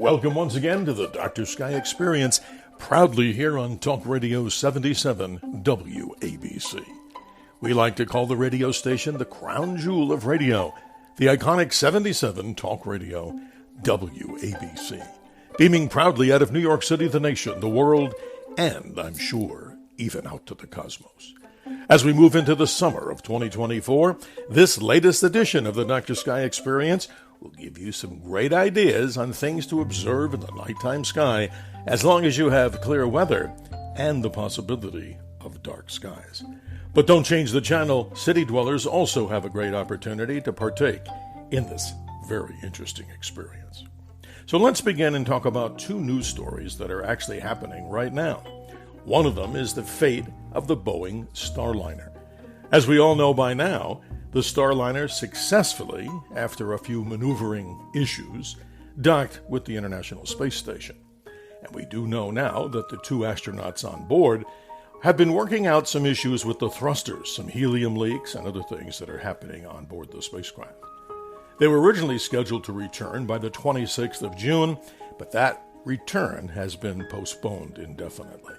Welcome once again to the Dr. Sky Experience, proudly here on Talk Radio 77 WABC. We like to call the radio station the crown jewel of radio, the iconic 77 Talk Radio WABC. Beaming proudly out of New York City, the nation, the world, and, I'm sure, even out to the cosmos. As we move into the summer of 2024, this latest edition of the Dr. Sky Experience will give you some great ideas on things to observe in the nighttime sky, as long as you have clear weather and the possibility of dark skies. But don't change the channel. City dwellers also have a great opportunity to partake in this very interesting experience. So let's begin and talk about two news stories that are actually happening right now. One of them is the fate of the Boeing Starliner. As we all know by now, the Starliner successfully, after a few maneuvering issues, docked with the International Space Station. And we do know now that the two astronauts on board have been working out some issues with the thrusters, some helium leaks and other things that are happening on board the spacecraft. They were originally scheduled to return by the 26th of June, but that return has been postponed indefinitely.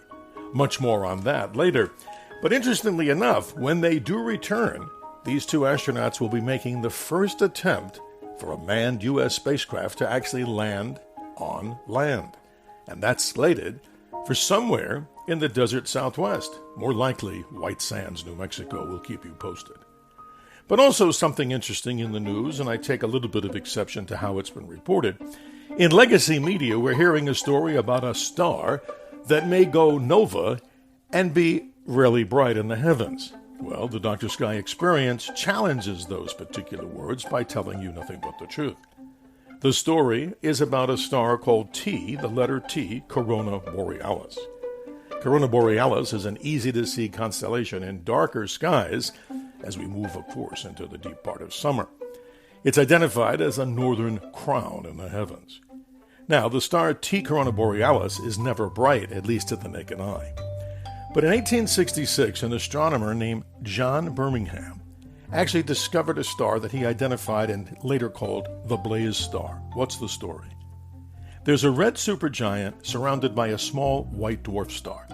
Much more on that later. But interestingly enough, when they do return, these two astronauts will be making the first attempt for a manned U.S. spacecraft to actually land on land. And that's slated for somewhere in the desert Southwest. More likely, White Sands, New Mexico. Will keep you posted. But also something interesting in the news, and I take a little bit of exception to how it's been reported. In legacy media, we're hearing a story about a star that may go nova and be really bright in the heavens. Well, the Dr. Sky Experience challenges those particular words by telling you nothing but the truth. The story is about a star called T, the letter T, Coronae Borealis. Coronae Borealis is an easy-to-see constellation in darker skies as we move, of course, into the deep part of summer. It's identified as a northern crown in the heavens. Now, the star T Coronae Borealis is never bright, at least to the naked eye. But in 1866, an astronomer named John Birmingham actually discovered a star that he identified and later called the Blaze Star. What's the story? There's a red supergiant surrounded by a small white dwarf star.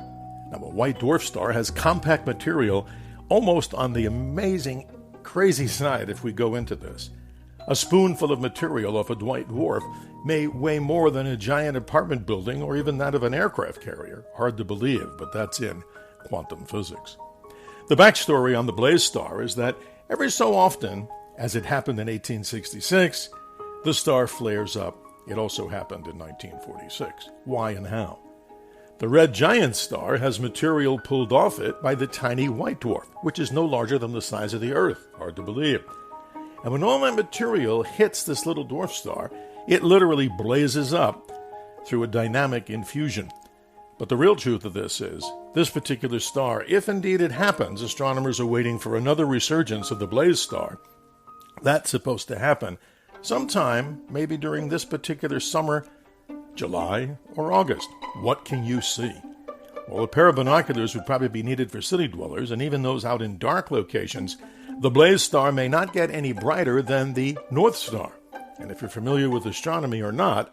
Now, a white dwarf star has compact material almost on the amazing, crazy side if we go into this. A spoonful of material off a white dwarf may weigh more than a giant apartment building or even that of an aircraft carrier. Hard to believe, but that's in quantum physics. The backstory on the Blaze Star is that every so often, as it happened in 1866, the star flares up. It also happened in 1946. Why and how? The red giant star has material pulled off it by the tiny white dwarf, which is no larger than the size of the Earth. Hard to believe. And when all that material hits this little dwarf star, it literally blazes up through a dynamic infusion. But the real truth of this is, this particular star, if indeed it happens, astronomers are waiting for another resurgence of the Blaze Star. That's supposed to happen sometime, maybe during this particular summer, July or August. What can you see? Well, a pair of binoculars would probably be needed for city dwellers, and even those out in dark locations. The Blaze Star may not get any brighter than the North Star. And if you're familiar with astronomy or not,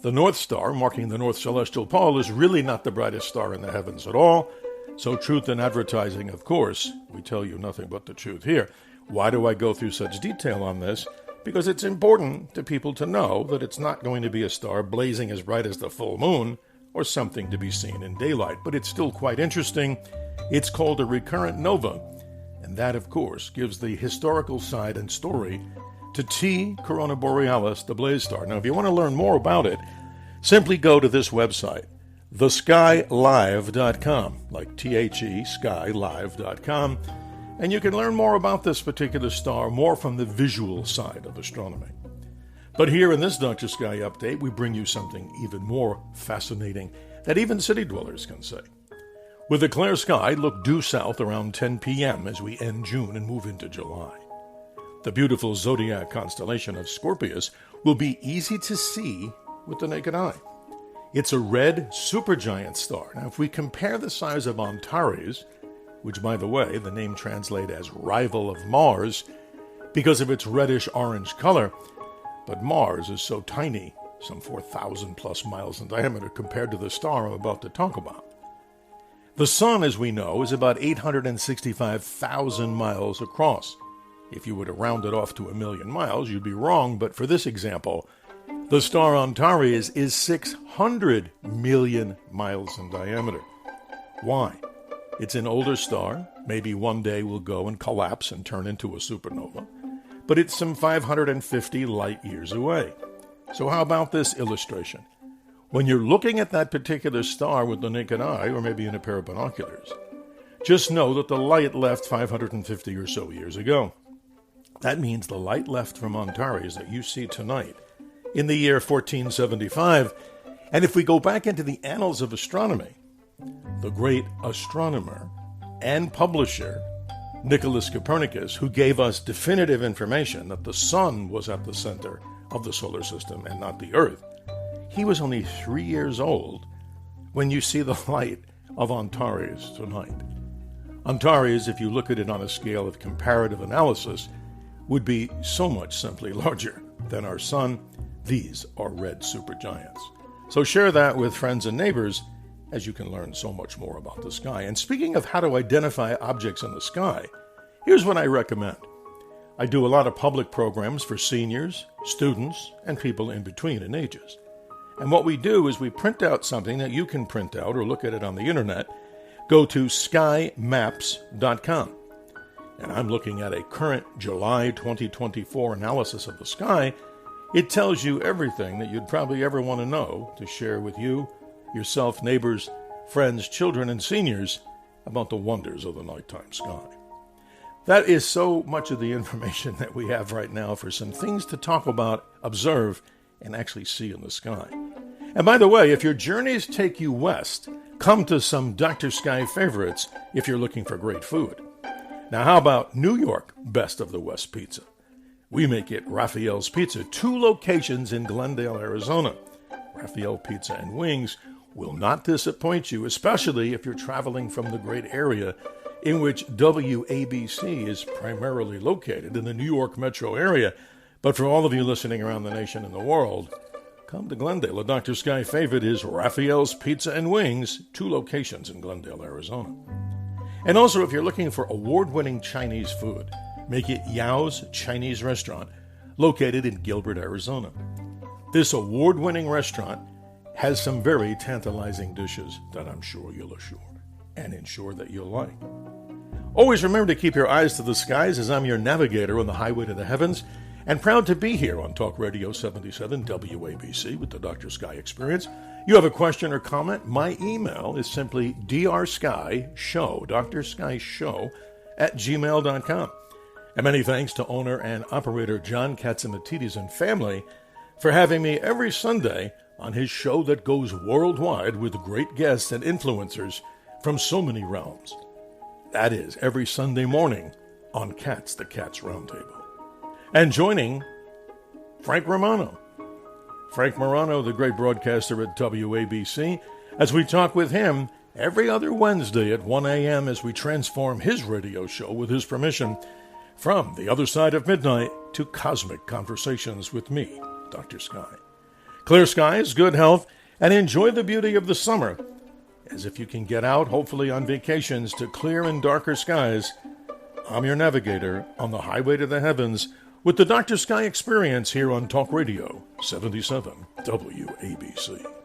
the North Star, marking the North Celestial Pole, is really not the brightest star in the heavens at all. So truth in advertising, of course, we tell you nothing but the truth here. Why do I go through such detail on this? Because it's important to people to know that it's not going to be a star blazing as bright as the full moon or something to be seen in daylight. But it's still quite interesting. It's called a recurrent nova. And that, of course, gives the historical side and story to T Coronae Borealis, the Blaze Star. Now, if you want to learn more about it, simply go to this website, theskylive.com, like THE, skylive.com, and you can learn more about this particular star, more from the visual side of astronomy. But here in this Dr. Sky update, we bring you something even more fascinating that even city dwellers can say. With a clear sky, look due south around 10 p.m. as we end June and move into July. The beautiful zodiac constellation of Scorpius will be easy to see with the naked eye. It's a red supergiant star. Now, if we compare the size of Antares, which, by the way, the name translates as rival of Mars because of its reddish-orange color, but Mars is so tiny some 4,000 plus miles in diameter compared to the star I'm about to talk about. The sun, as we know, is about 865,000 miles across. If you were to round it off to 1,000,000 miles, you'd be wrong, but for this example, the star Antares is 600 million miles in diameter. Why? It's an older star. Maybe one day will go and collapse and turn into a supernova. But it's some 550 light years away. So how about this illustration? When you're looking at that particular star with the naked eye, or maybe in a pair of binoculars, just know that the light left 550 or so years ago. That means the light left from Antares that you see tonight in the year 1475. And if we go back into the annals of astronomy, the great astronomer and publisher Nicholas Copernicus, who gave us definitive information that the sun was at the center of the solar system and not the Earth, he was only 3 years old when you see the light of Antares tonight. Antares, if you look at it on a scale of comparative analysis, would be so much simply larger than our sun. These are red supergiants. So share that with friends and neighbors, as you can learn so much more about the sky. And speaking of how to identify objects in the sky, here's what I recommend. I do a lot of public programs for seniors, students, and people in between in ages. And what we do is we print out something that you can print out or look at it on the internet. Go to skymaps.com. And I'm looking at a current July 2024 analysis of the sky. It tells you everything that you'd probably ever want to know to share with you, yourself, neighbors, friends, children, and seniors about the wonders of the nighttime sky. That is so much of the information that we have right now for some things to talk about, observe, and actually see in the sky. And by the way, if your journeys take you west, come to some Dr. Sky favorites if you're looking for great food. Now, how about New York Best of the West Pizza? We make it Raphael's Pizza, 2 locations in Glendale, Arizona. Raphael Pizza and Wings will not disappoint you, especially if you're traveling from the great area in which WABC is primarily located in the New York metro area. But for all of you listening around the nation and the world, come to Glendale. A Dr. Sky favorite is Raphael's Pizza and Wings, 2 locations in Glendale, Arizona. And also, if you're looking for award-winning Chinese food, make it Yao's Chinese Restaurant, located in Gilbert, Arizona. This award-winning restaurant has some very tantalizing dishes that I'm sure you'll ensure that you'll like. Always remember to keep your eyes to the skies, as I'm your navigator on the highway to the heavens, and proud to be here on Talk Radio 77 WABC with the Dr. Sky Experience. You have a question or comment? My email is simply drskyshow, drskyshow @gmail.com. And many thanks to owner and operator John Katzimatidis and family for having me every Sunday on his show that goes worldwide with great guests and influencers from so many realms. That is every Sunday morning on Cats, the Cats Roundtable. And joining Frank Romano. Frank Morano, the great broadcaster at WABC, as we talk with him every other Wednesday at 1 a.m. as we transform his radio show, with his permission, from the other side of midnight to cosmic conversations with me, Dr. Sky. Clear skies, good health, and enjoy the beauty of the summer, as if you can get out, hopefully on vacations, to clear and darker skies. I'm your navigator on the highway to the heavens with the Dr. Sky Experience here on Talk Radio 77 WABC.